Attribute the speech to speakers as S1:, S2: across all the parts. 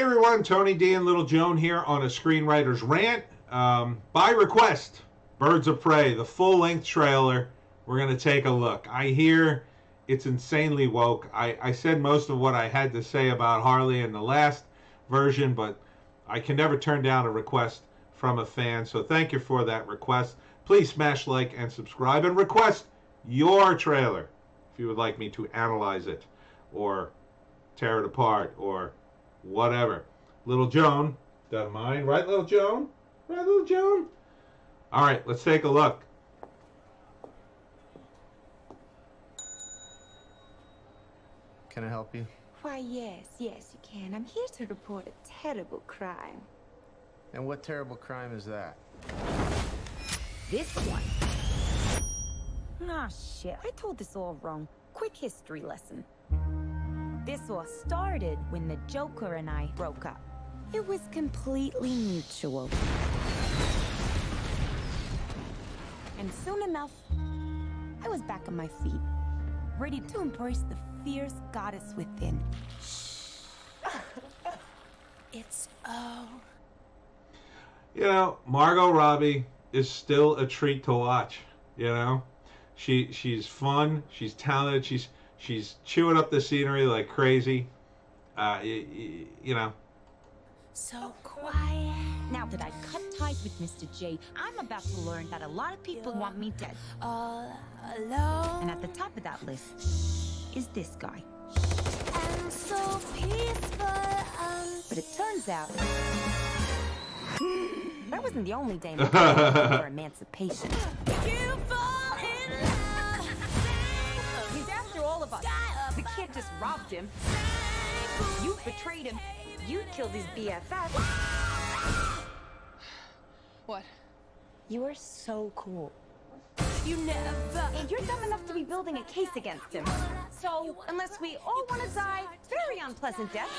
S1: everyone, Tony D and Little Joan here on a Screenwriter's Rant. By request, Birds of Prey, the full-length trailer. We're going to take a look. I hear it's insanely woke. I said most of what I had to say about Harley in the last version, but I can never turn down a request from a fan, so thank you for that request. Please smash like and subscribe and request your trailer if you would like me to analyze it or tear it apart or whatever. Little Joan doesn't mind, right, Little Joan? Right, Little Joan? All right, let's take a look.
S2: Can I help you?
S3: Why, yes, you can. I'm here to report a terrible crime.
S2: And what terrible crime is that?
S3: This one. Ah, shit, I told this all wrong. Quick history lesson. This all started when the Joker and I broke up. It was completely mutual. And soon enough, I was back on my feet, ready to embrace the fierce goddess within. It's
S1: You know, Margot Robbie is still a treat to watch. You know, she's fun, she's talented, she's chewing up the scenery like crazy. You know.
S3: So quiet. Now that I cut ties with Mr. J, I'm about to learn that a lot of people want me dead. All alone. And at the top of that list is this guy. And so peaceful. But it turns out that wasn't the only day for emancipation. You fall in love. He's after all of us. The kid just robbed him. You betrayed him. You killed his BFF.
S4: What?
S3: You are so cool. You never. And you're dumb enough to be building a case against him. So, unless we all want to die very unpleasant death,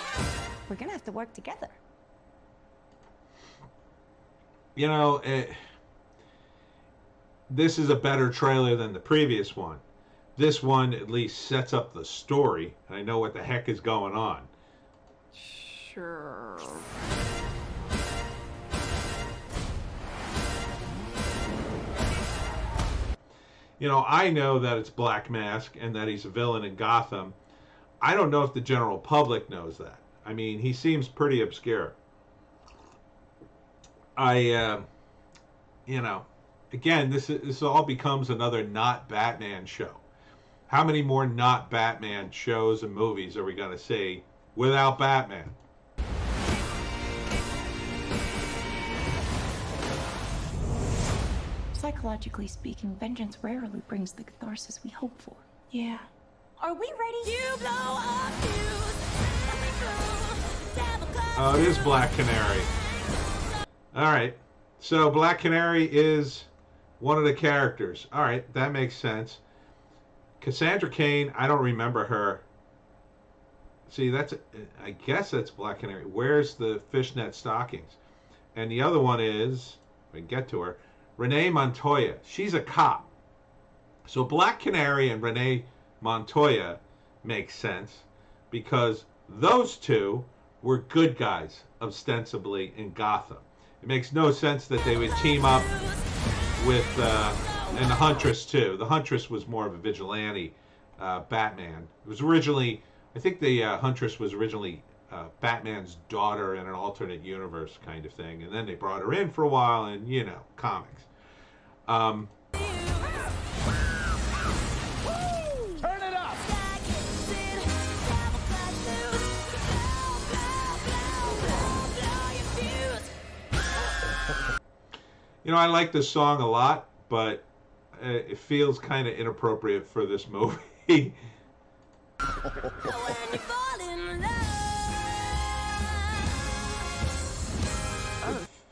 S3: we're gonna have to work together.
S1: You know, this is a better trailer than the previous one. This one at least sets up the story, and I know what the heck is going on.
S4: Sure.
S1: You know, I know that it's Black Mask and that he's a villain in Gotham. I don't know if the general public knows that. I mean, he seems pretty obscure. You know, again, this all becomes another not Batman show. How many more not Batman shows and movies are we going to see without Batman?
S5: Psychologically speaking, vengeance rarely brings the catharsis we hope for.
S3: Yeah. Are we ready? You blow up,
S1: Oh, it is Black Canary. All right. So Black Canary is one of the characters. All right, that makes sense. Cassandra Cain, I don't remember her. See, I guess that's Black Canary. Where's the fishnet stockings? And the other one is, if I can get to her, Renee Montoya. She's a cop. So Black Canary and Renee Montoya makes sense because those two were good guys, ostensibly, in Gotham. It makes no sense that they would team up with, and the Huntress too. The Huntress was more of a vigilante Batman. It was originally, I think the Huntress was originally Batman's daughter in an alternate universe kind of thing. And then they brought her in for a while and, you know, comics.
S2: Turn it up!
S1: You know, I like this song a lot, but it feels kind of inappropriate for this movie.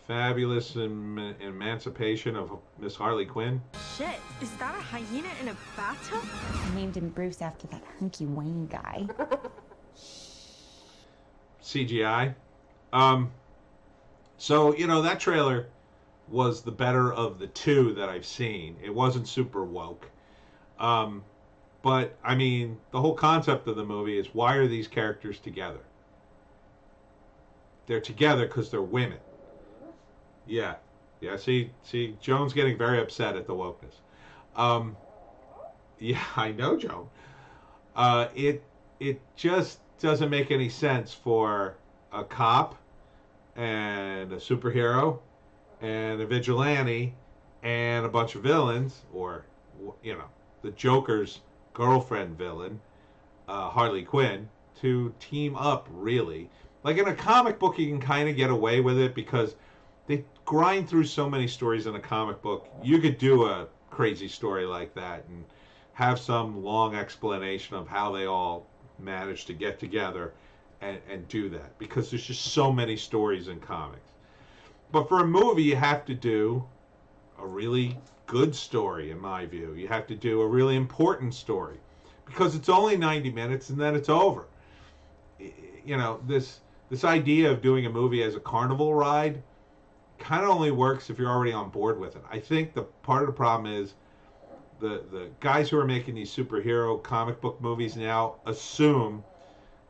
S1: Fabulous Emancipation of Miss Harley Quinn.
S4: Shit, is that a hyena in a bathtub?
S3: I named him Bruce after that hunky Wayne guy.
S1: CGI. So, you know, that trailer was the better of the two that I've seen. It wasn't super woke. But, I mean, the whole concept of the movie is why are these characters together? They're together because they're women. Yeah. Yeah, see, Joan's getting very upset at the wokeness. Yeah, I know, Joan. It just doesn't make any sense for a cop and a superhero and a vigilante and a bunch of villains, or, you know, the Joker's girlfriend villain, Harley Quinn, to team up, really. Like in a comic book, you can kind of get away with it because they grind through so many stories in a comic book. You could do a crazy story like that and have some long explanation of how they all managed to get together and do that, because there's just so many stories in comics. But for a movie, you have to do a really good story, in my view. You have to do a really important story, because it's only 90 minutes and then it's over. You know, this idea of doing a movie as a carnival ride kind of only works if you're already on board with it. I think the part of the problem is the guys who are making these superhero comic book movies now assume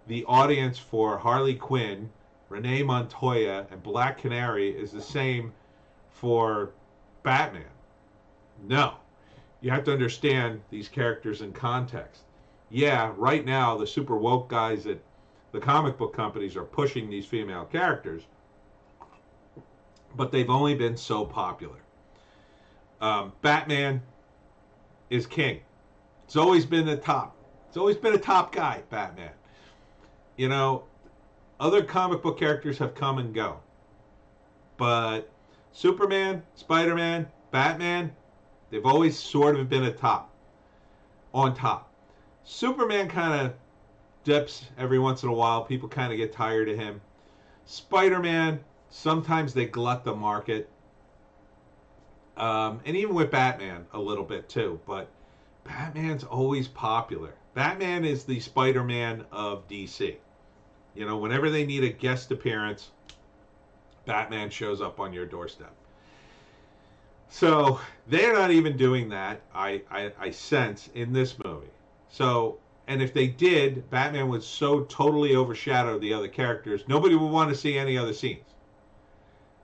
S1: the audience for Harley Quinn, Renee Montoya, and Black Canary is the same for Batman. No. You have to understand these characters in context. Yeah, right now the super woke guys at the comic book companies are pushing these female characters, but they've only been so popular. Batman is king. It's always been the top. It's always been a top guy, Batman. You know, other comic book characters have come and go. But Superman, Spider-Man, Batman, they've always sort of been on top. Superman kind of dips every once in a while. People kind of get tired of him. Spider-Man, sometimes they glut the market. And even with Batman a little bit too, but Batman's always popular. Batman is the Spider-Man of DC. You know, whenever they need a guest appearance, Batman shows up on your doorstep. So they're not even doing that, I sense, in this movie. So, and if they did, Batman would so totally overshadow the other characters, nobody would want to see any other scenes.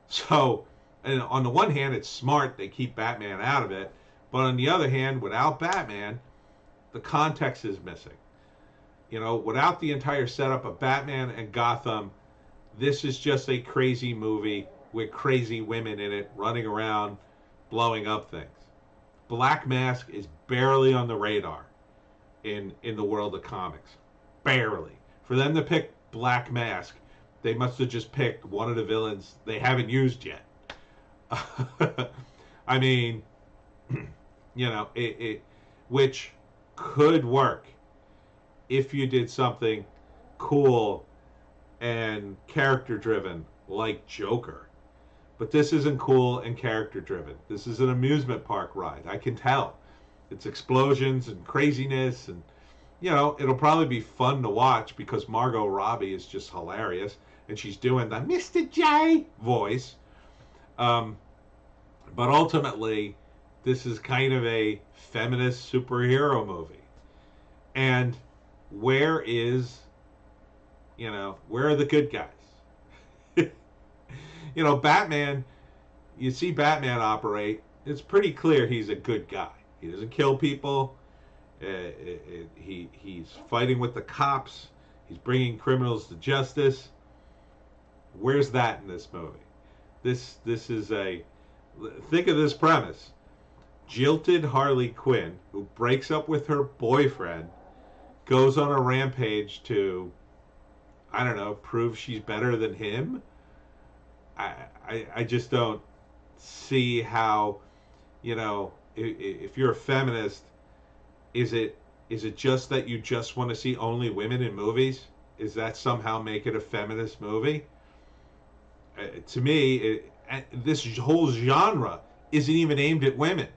S1: So, and on the one hand, it's smart, they keep Batman out of it, but on the other hand, without Batman, the context is missing. You know, without the entire setup of Batman and Gotham, this is just a crazy movie with crazy women in it running around blowing up things. Black Mask is barely on the radar in the world of comics. Barely. For them to pick Black Mask, they must have just picked one of the villains they haven't used yet. I mean, you know, which could work if you did something cool and character driven like Joker. But this isn't cool and character driven. This is an amusement park ride. I can tell. It's explosions and craziness, and you know, it'll probably be fun to watch because Margot Robbie is just hilarious and she's doing the Mr. J voice. But ultimately, this is kind of a feminist superhero movie. And where are the good guys? You know, Batman, you see Batman operate, it's pretty clear he's a good guy. He doesn't kill people. He's fighting with the cops. He's bringing criminals to justice. Where's that in this movie? This is think of this premise. Jilted Harley Quinn, who breaks up with her boyfriend, goes on a rampage to, I don't know, prove she's better than him. I just don't see how, you know, if you're a feminist, is it just that you just want to see only women in movies? Is that somehow make it a feminist movie? To me, this whole genre isn't even aimed at women.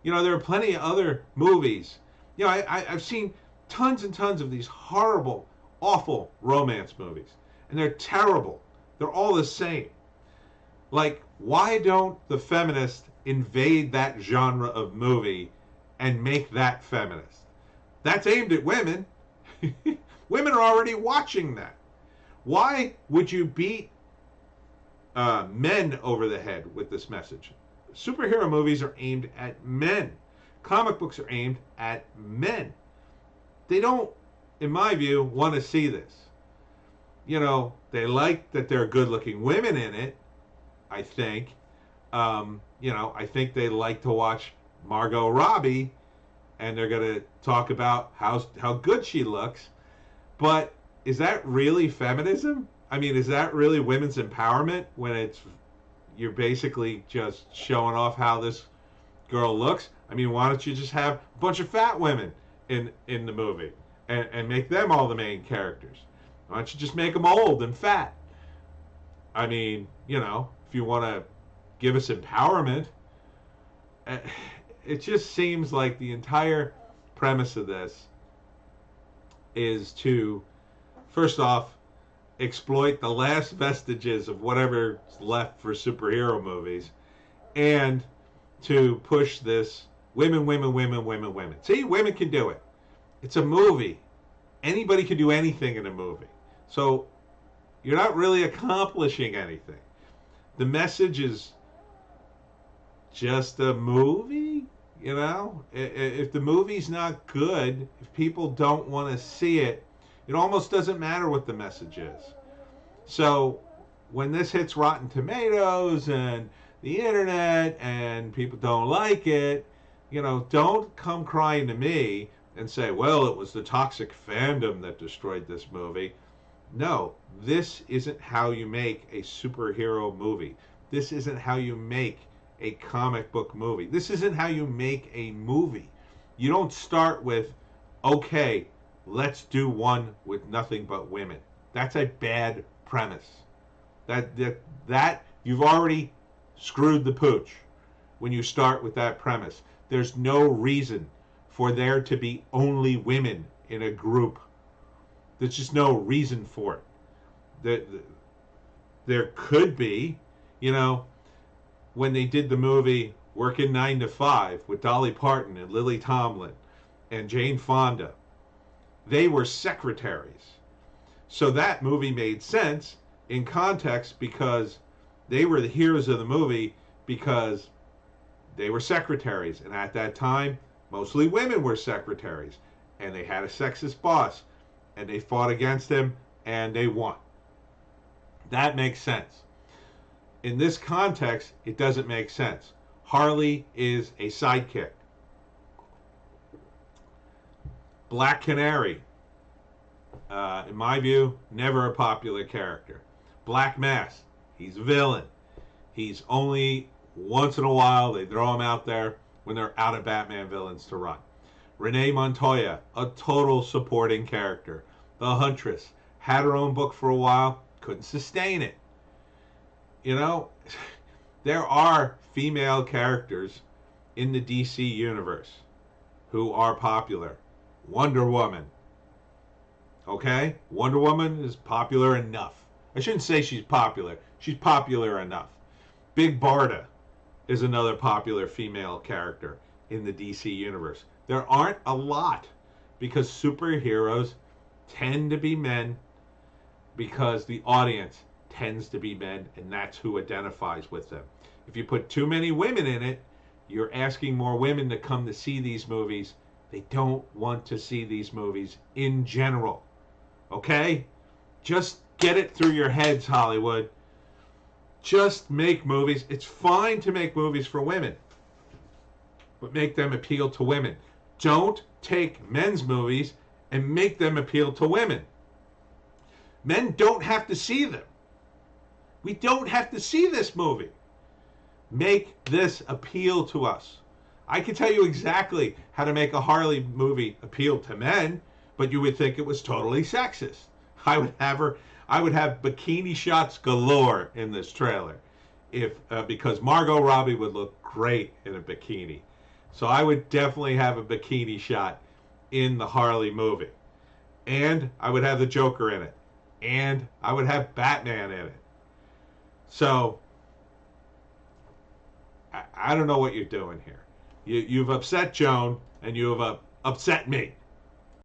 S1: You know, there are plenty of other movies. You know, I've seen tons and tons of these horrible, awful romance movies, and they're terrible. They're all the same. Like, why don't the feminists invade that genre of movie and make that feminist? That's aimed at women. Women are already watching that. Why would you beat men over the head with this message. Superhero movies are aimed at men. Comic books are aimed at men. They don't, in my view, want to see this. You know, they like that there are good-looking women in it, I think. You know, I think they like to watch Margot Robbie, and they're going to talk about how good she looks. But is that really feminism? I mean, is that really women's empowerment when you're basically just showing off how this girl looks? I mean, why don't you just have a bunch of fat women in the movie and make them all the main characters? Why don't you just make them old and fat? I mean, you know, if you want to give us empowerment, it just seems like the entire premise of this is to, first off, exploit the last vestiges of whatever's left for superhero movies, and to push this women. See, women can do it. It's a movie. Anybody can do anything in a movie. So you're not really accomplishing anything. The message is just a movie, you know? If the movie's not good, if people don't want to see it, it almost doesn't matter what the message is. So when this hits Rotten Tomatoes and the internet and people don't like it, you know, don't come crying to me and say, well, it was the toxic fandom that destroyed this movie. No, this isn't how you make a superhero movie. This isn't how you make a comic book movie. This isn't how you make a movie. You don't start with, okay, let's do one with nothing but women. That's a bad premise. That you've already screwed the pooch when you start with that premise. There's no reason for there to be only women in a group. There's just no reason for it. There could be, you know, when they did the movie Working 9 to 5 with Dolly Parton and Lily Tomlin and Jane Fonda, they were secretaries. So that movie made sense in context because they were the heroes of the movie because they were secretaries. And at that time, mostly women were secretaries. And they had a sexist boss. And they fought against him and they won. That makes sense. In this context, it doesn't make sense. Harley is a sidekick. Black Canary, in my view, never a popular character. Black Mask, he's a villain. He's only once in a while they throw him out there when they're out of Batman villains to run. Renee Montoya, a total supporting character. The Huntress, had her own book for a while, couldn't sustain it. You know, there are female characters in the DC universe who are popular. Wonder Woman. Okay? Wonder Woman is popular enough. I shouldn't say she's popular. She's popular enough. Big Barda is another popular female character in the DC universe. There aren't a lot because superheroes tend to be men because the audience tends to be men, and that's who identifies with them. If you put too many women in it, you're asking more women to come to see these movies. They don't want to see these movies in general. Okay? Just get it through your heads, Hollywood. Just make movies. It's fine to make movies for women, but make them appeal to women. Don't take men's movies and make them appeal to women. Men don't have to see them. We don't have to see this movie. Make this appeal to us. I can tell you exactly how to make a Harley movie appeal to men, but you would think it was totally sexist. I would have bikini shots galore in this trailer, because Margot Robbie would look great in a bikini. So I would definitely have a bikini shot in the Harley movie, and I would have the Joker in it, and I would have Batman in it. So I don't know what you're doing here. You've upset Joan, and you have upset me.